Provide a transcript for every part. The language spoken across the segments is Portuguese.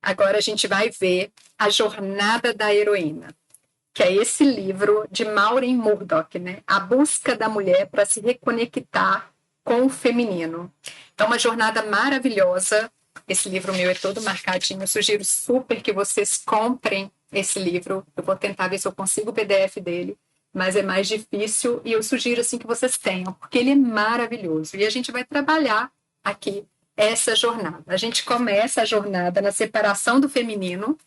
Agora a gente vai ver A Jornada da Heroína, que é esse livro de Maureen Murdock, né? A busca da mulher para se reconectar com o feminino. Então, uma jornada maravilhosa. Esse livro meu é todo marcadinho. Eu sugiro super que vocês comprem esse livro. Eu vou tentar ver se eu consigo o PDF dele, mas é mais difícil e eu sugiro assim que vocês tenham, porque ele é maravilhoso. E a gente vai trabalhar aqui essa jornada. A gente começa a jornada na separação do feminino,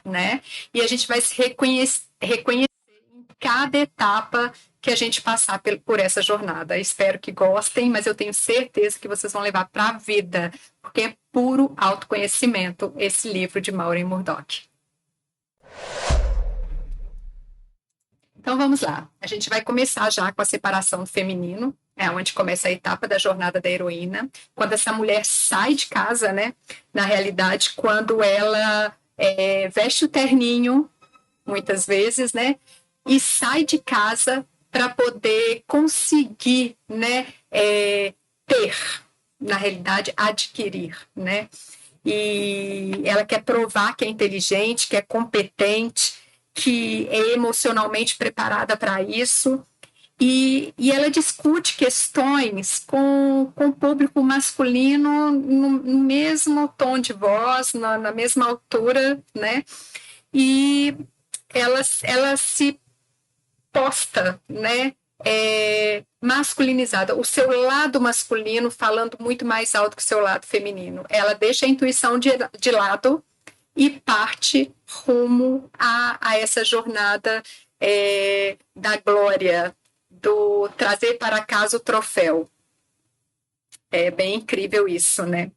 né? E a gente vai se reconhecer em cada etapa que a gente passar por essa jornada. Espero que gostem, mas eu tenho certeza que vocês vão levar para a vida, porque é puro autoconhecimento esse livro de Maureen Murdock. Então vamos lá. A gente vai começar já com a separação do feminino, onde começa a etapa da jornada da heroína, quando essa mulher sai de casa, né? Na realidade, quando ela veste o terninho, muitas vezes, né? E sai de casa para poder conseguir, né? Ter, na realidade, adquirir, né? E ela quer provar que é inteligente, que é competente, que é emocionalmente preparada para isso. E ela discute questões com o público masculino no mesmo tom de voz, na mesma altura, né? E ela se posta, né? Masculinizada, o seu lado masculino falando muito mais alto que o seu lado feminino. Ela deixa a intuição de lado e parte rumo a essa jornada da glória, do trazer para casa o troféu. É bem incrível isso, né?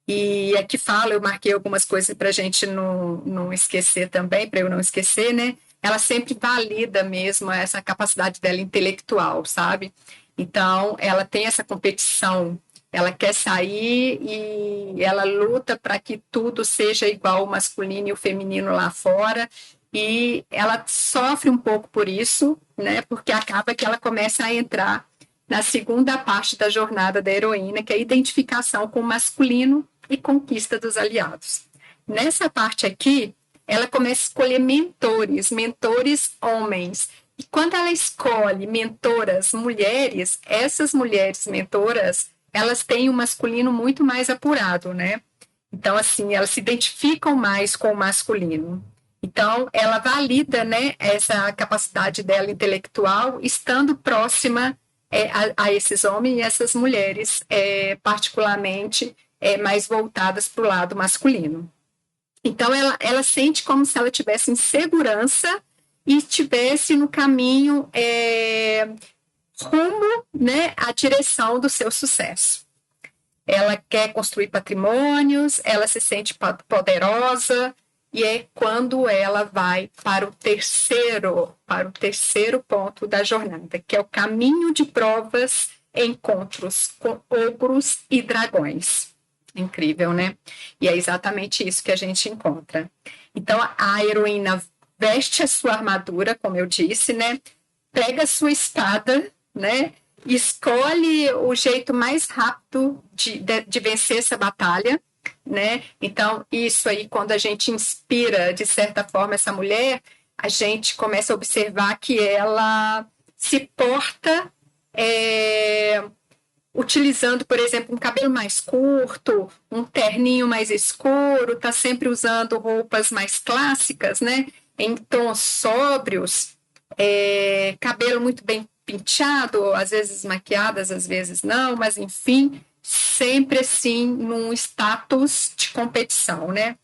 E aqui eu marquei algumas coisas para a gente não esquecer também, para eu não esquecer, né? Ela sempre valida mesmo essa capacidade dela intelectual, sabe? Então, ela tem essa competição, ela quer sair e ela luta para que tudo seja igual o masculino e o feminino lá fora, e ela sofre um pouco por isso, né? Porque acaba que ela começa a entrar na segunda parte da jornada da heroína, que é a identificação com o masculino e conquista dos aliados. Nessa parte aqui, ela começa a escolher mentores homens. E quando ela escolhe mentoras mulheres, essas mulheres mentoras, elas têm um masculino muito mais apurado, né? Então, assim, elas se identificam mais com o masculino. Então, ela valida, né, essa capacidade dela intelectual, estando próxima a esses homens e essas mulheres, particularmente mais voltadas para o lado masculino. Então, ela sente como se ela tivesse em segurança e estivesse no caminho rumo, né, à direção do seu sucesso. Ela quer construir patrimônios, ela se sente poderosa, e é quando ela vai para o terceiro ponto da jornada, que é o caminho de provas, encontros com ogros e dragões. Incrível, né? E é exatamente isso que a gente encontra. Então, a heroína veste a sua armadura, como eu disse, né? Pega a sua espada, né? Escolhe o jeito mais rápido de vencer essa batalha, né? Então, isso aí, quando a gente inspira, de certa forma, essa mulher, a gente começa a observar que ela se porta utilizando, por exemplo, um cabelo mais curto, um terninho mais escuro, está sempre usando roupas mais clássicas, né? Em tons sóbrios, cabelo muito bem penteado, às vezes maquiadas, às vezes não, mas enfim, sempre assim, num status de competição, né?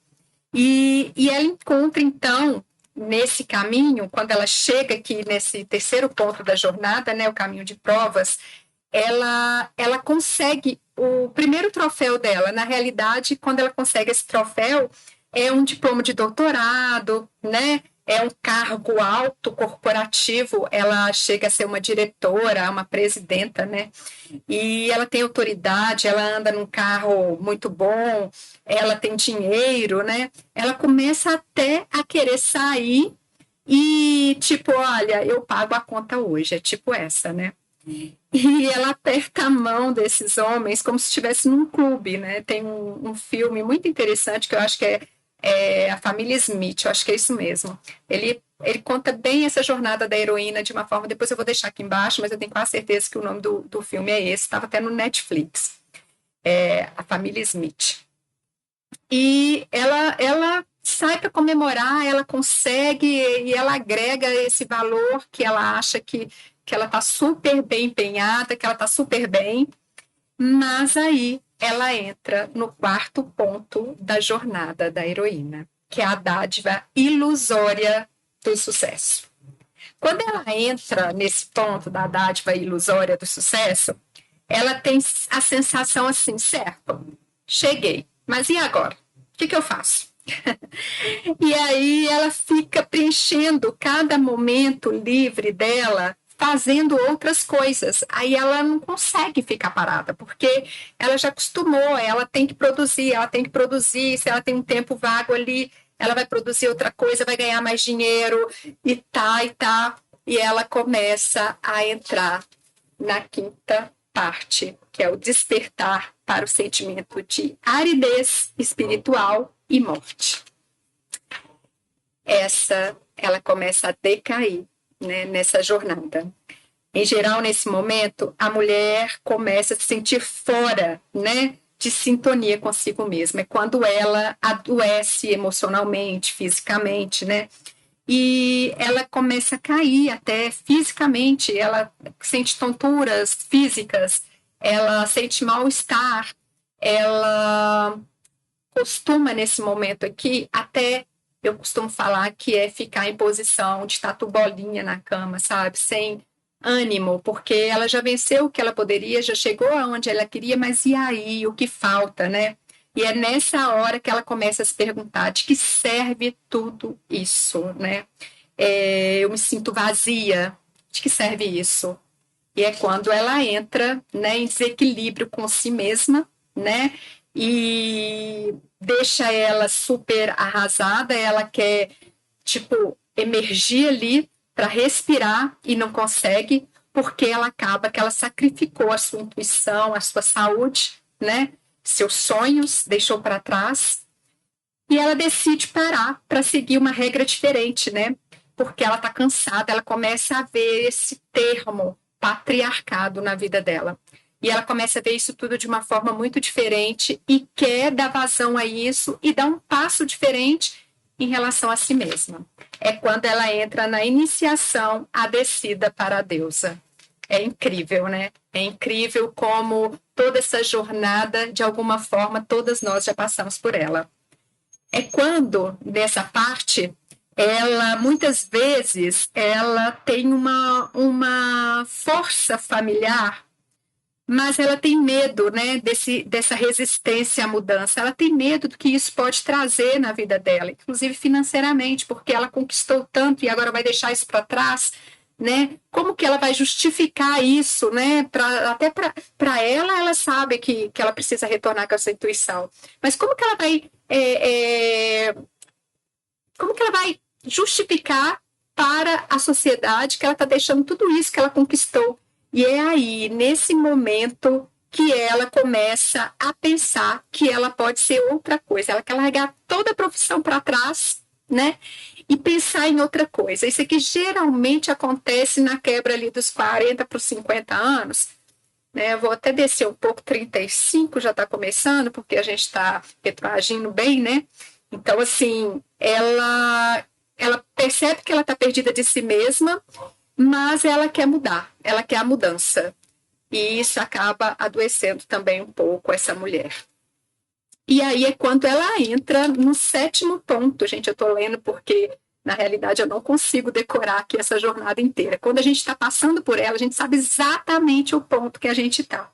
E ela encontra, então, nesse caminho, quando ela chega aqui nesse terceiro ponto da jornada, né, o caminho de provas, ela consegue o primeiro troféu dela. Na realidade, quando ela consegue esse troféu, é um diploma de doutorado, né? É um cargo alto corporativo, ela chega a ser uma diretora, uma presidenta, né? E ela tem autoridade, ela anda num carro muito bom, ela tem dinheiro, né? Ela começa até a querer sair e, tipo, olha, eu pago a conta hoje, é tipo essa, né? E ela aperta a mão desses homens como se estivesse num clube, né? Tem um filme muito interessante que eu acho que é A família Smith, eu acho que é isso mesmo. Ele conta bem essa jornada da heroína de uma forma. Depois eu vou deixar aqui embaixo, mas eu tenho quase certeza que o nome do filme é esse. Estava até no Netflix. A família Smith. E ela sai para comemorar, ela consegue e ela agrega esse valor que ela acha que ela está super bem empenhada, que ela está super bem. Mas aí ela entra no quarto ponto da jornada da heroína, que é a dádiva ilusória do sucesso. Quando ela entra nesse ponto da dádiva ilusória do sucesso, ela tem a sensação assim, certo, cheguei, mas e agora? O que eu faço? E aí ela fica preenchendo cada momento livre dela fazendo outras coisas. Aí ela não consegue ficar parada, porque ela já acostumou, ela tem que produzir, se ela tem um tempo vago ali, ela vai produzir outra coisa, vai ganhar mais dinheiro, e tá, e tá. E ela começa a entrar na quinta parte, que é o despertar para o sentimento de aridez espiritual e morte. Ela começa a decair, né, nessa jornada. Em geral, nesse momento, a mulher começa a se sentir fora, né, de sintonia consigo mesma. É quando ela adoece emocionalmente, fisicamente, né? E ela começa a cair até fisicamente, ela sente tonturas físicas, ela sente mal-estar, ela costuma, nesse momento aqui, até eu costumo falar que é ficar em posição de tatu bolinha na cama, sabe? Sem ânimo, porque ela já venceu o que ela poderia, já chegou aonde ela queria, mas e aí? O que falta, né? E é nessa hora que ela começa a se perguntar de que serve tudo isso, né? Eu me sinto vazia, de que serve isso? E é quando ela entra, né, em desequilíbrio com si mesma, né? E deixa ela super arrasada, ela quer, tipo, emergir ali para respirar e não consegue, porque ela acaba que ela sacrificou a sua intuição, a sua saúde, né? Seus sonhos, deixou para trás, e ela decide parar para seguir uma regra diferente, né? Porque ela está cansada, ela começa a ver esse termo patriarcado na vida dela. E ela começa a ver isso tudo de uma forma muito diferente e quer dar vazão a isso e dar um passo diferente em relação a si mesma. É quando ela entra na iniciação, a descida para a deusa. É incrível, né? É incrível como toda essa jornada, de alguma forma, todas nós já passamos por ela. É quando, nessa parte, ela, muitas vezes, ela tem uma força familiar, mas ela tem medo, né, dessa resistência à mudança. Ela tem medo do que isso pode trazer na vida dela, inclusive financeiramente, porque ela conquistou tanto e agora vai deixar isso para trás, né? Como que ela vai justificar isso, né? Até para ela sabe que ela precisa retornar com essa intuição. Mas como que ela vai justificar para a sociedade que ela está deixando tudo isso que ela conquistou? E é aí, nesse momento, que ela começa a pensar que ela pode ser outra coisa. Ela quer largar toda a profissão para trás, né? E pensar em outra coisa. Isso aqui geralmente acontece na quebra ali dos 40 para os 50 anos. Né? Eu vou até descer um pouco, 35 já está começando, porque a gente está retroagindo bem, né? Então, assim, ela percebe que ela está perdida de si mesma, mas ela quer mudar, ela quer a mudança. E isso acaba adoecendo também um pouco essa mulher. E aí é quando ela entra no sétimo ponto. Gente, eu estou lendo porque, na realidade, eu não consigo decorar aqui essa jornada inteira. Quando a gente está passando por ela, a gente sabe exatamente o ponto que a gente está.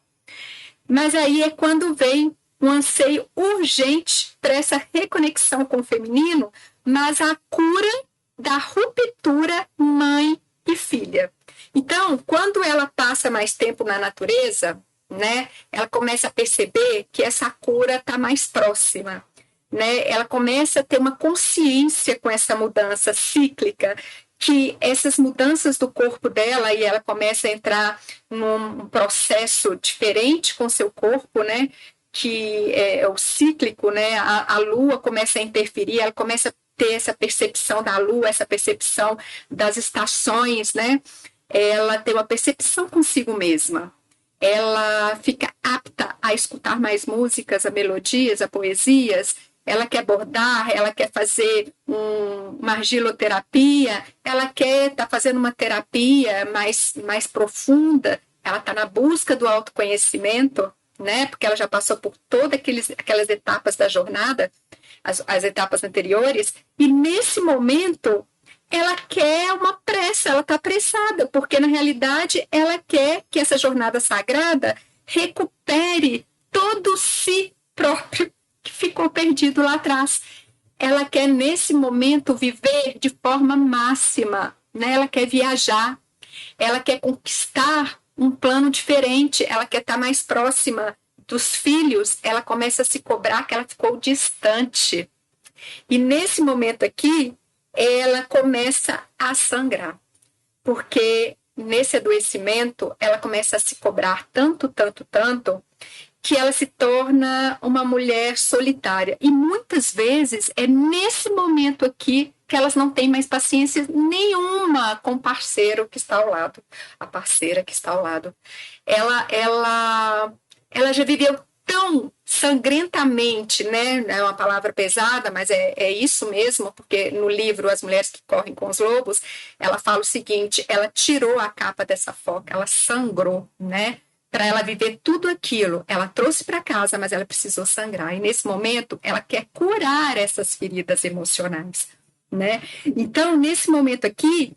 Mas aí é quando vem um anseio urgente para essa reconexão com o feminino, mas a cura da ruptura mãe e filha. Então, quando ela passa mais tempo na natureza, né, ela começa a perceber que essa cura está mais próxima. Né? Ela começa a ter uma consciência com essa mudança cíclica, que essas mudanças do corpo dela, e ela começa a entrar num processo diferente com seu corpo, né? que é o cíclico, né? A lua começa a interferir, ela começa a ter essa percepção da lua, essa percepção das estações, né? Ela tem uma percepção consigo mesma. Ela fica apta a escutar mais músicas, a melodias, a poesias. Ela quer bordar, ela quer fazer uma argiloterapia, ela quer estar fazendo uma terapia mais profunda. Ela está na busca do autoconhecimento, né? Porque ela já passou por todas aquelas etapas da jornada, as etapas anteriores, e nesse momento ela quer uma pressa, ela está apressada, porque na realidade ela quer que essa jornada sagrada recupere todo si próprio que ficou perdido lá atrás. Ela quer nesse momento viver de forma máxima, né? Ela quer viajar, ela quer conquistar um plano diferente, ela quer estar mais próxima dos filhos, ela começa a se cobrar que ela ficou distante. E nesse momento aqui, ela começa a sangrar, porque nesse adoecimento, ela começa a se cobrar tanto, que ela se torna uma mulher solitária. E muitas vezes é nesse momento aqui que elas não têm mais paciência nenhuma com o parceiro que está ao lado, a parceira que está ao lado. Ela já viveu tão sangrentamente, né? É uma palavra pesada, mas é isso mesmo, porque no livro As Mulheres que Correm com os Lobos, ela fala o seguinte: ela tirou a capa dessa foca, ela sangrou, né? Para ela viver tudo aquilo. Ela trouxe para casa, mas ela precisou sangrar. E nesse momento, ela quer curar essas feridas emocionais, né? Então, nesse momento aqui,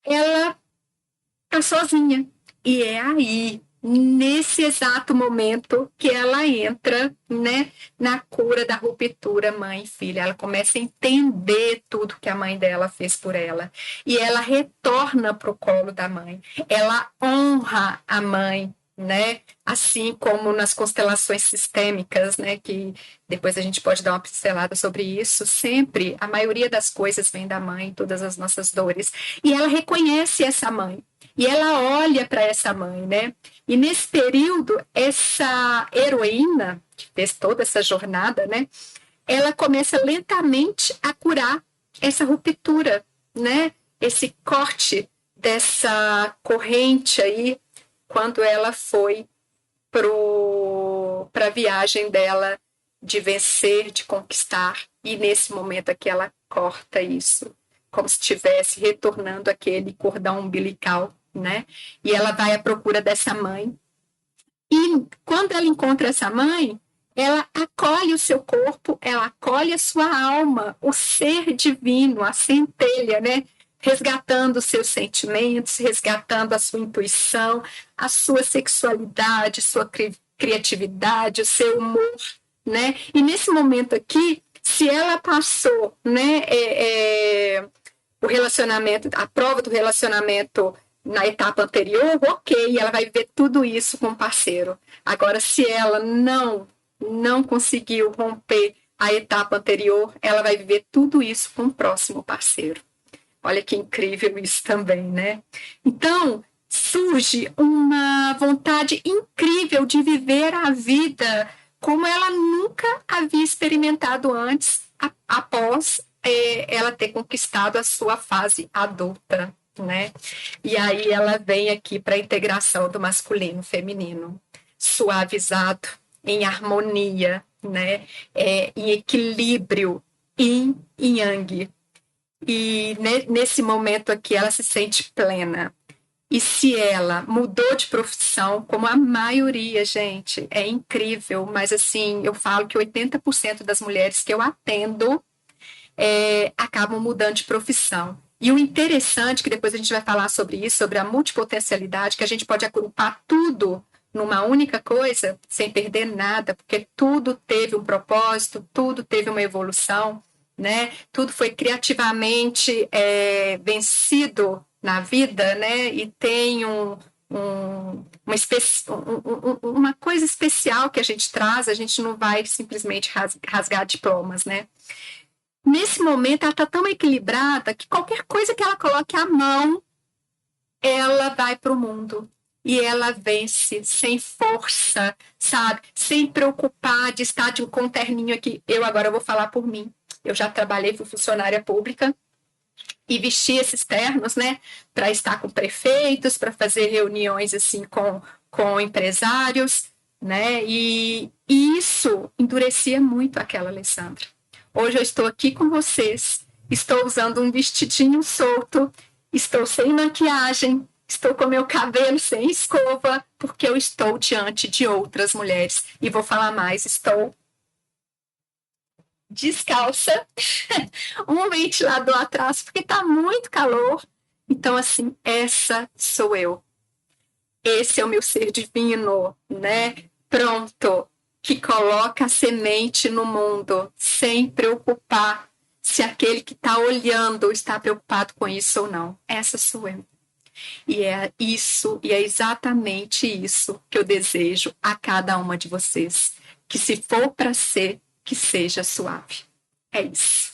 ela está sozinha. E é aí, nesse exato momento, que ela entra, né, na cura da ruptura mãe e filha. Ela começa a entender tudo que a mãe dela fez por ela. E ela retorna para o colo da mãe. Ela honra a mãe, né? Assim como nas constelações sistêmicas, né? Que depois a gente pode dar uma pincelada sobre isso. Sempre, a maioria das coisas vem da mãe, todas as nossas dores. E ela reconhece essa mãe. E ela olha para essa mãe, né? E nesse período, essa heroína, que fez toda essa jornada, né? Ela começa lentamente a curar essa ruptura, né? Esse corte dessa corrente aí, quando ela foi para a viagem dela de vencer, de conquistar. E nesse momento aqui ela corta isso, como se estivesse retornando aquele cordão umbilical, né? E ela vai à procura dessa mãe. E quando ela encontra essa mãe, ela acolhe o seu corpo, ela acolhe a sua alma, o ser divino, a centelha, né? Resgatando os seus sentimentos, resgatando a sua intuição, a sua sexualidade, sua criatividade, o seu humor, né? E nesse momento aqui, se ela passou, né, o relacionamento, a prova do relacionamento na etapa anterior, ok, ela vai viver tudo isso com o parceiro. Agora, se ela não conseguiu romper a etapa anterior, ela vai viver tudo isso com o próximo parceiro. Olha que incrível isso também, né? Então, surge uma vontade incrível de viver a vida como ela nunca havia experimentado antes, após ela ter conquistado a sua fase adulta, né? E aí ela vem aqui para a integração do masculino e feminino, suavizado, em harmonia, né? Em equilíbrio, yin e yang. E nesse momento aqui ela se sente plena. E se ela mudou de profissão, como a maioria, gente, é incrível, mas assim, eu falo que 80% das mulheres que eu atendo acabam mudando de profissão. E o interessante, que depois a gente vai falar sobre isso, sobre a multipotencialidade, que a gente pode agrupar tudo numa única coisa, sem perder nada, porque tudo teve um propósito, tudo teve uma evolução, né? Tudo foi criativamente vencido na vida, né? E tem uma coisa especial que a gente traz, a gente não vai simplesmente rasgar diplomas, né? Nesse momento, ela está tão equilibrada que qualquer coisa que ela coloque a mão, ela vai para o mundo. e ela vence sem força, sabe? Sem preocupar de estar com um terninho aqui. Eu agora vou falar por mim. Eu já trabalhei, fui funcionária pública e vesti esses ternos, né, para estar com prefeitos, para fazer reuniões assim com empresários, né? E isso endurecia muito aquela Alessandra. Hoje eu estou aqui com vocês, estou usando um vestidinho solto, estou sem maquiagem, estou com meu cabelo sem escova, porque eu estou diante de outras mulheres. E vou falar mais, estou descalça, um ventilador atrás, porque está muito calor. Então, assim, essa sou eu. Esse é o meu ser divino, né? Pronto, que coloca a semente no mundo, sem preocupar se aquele que está olhando está preocupado com isso ou não. Essa sou eu. E é isso, e é exatamente isso que eu desejo a cada uma de vocês. Que se for para ser, que seja suave. É isso.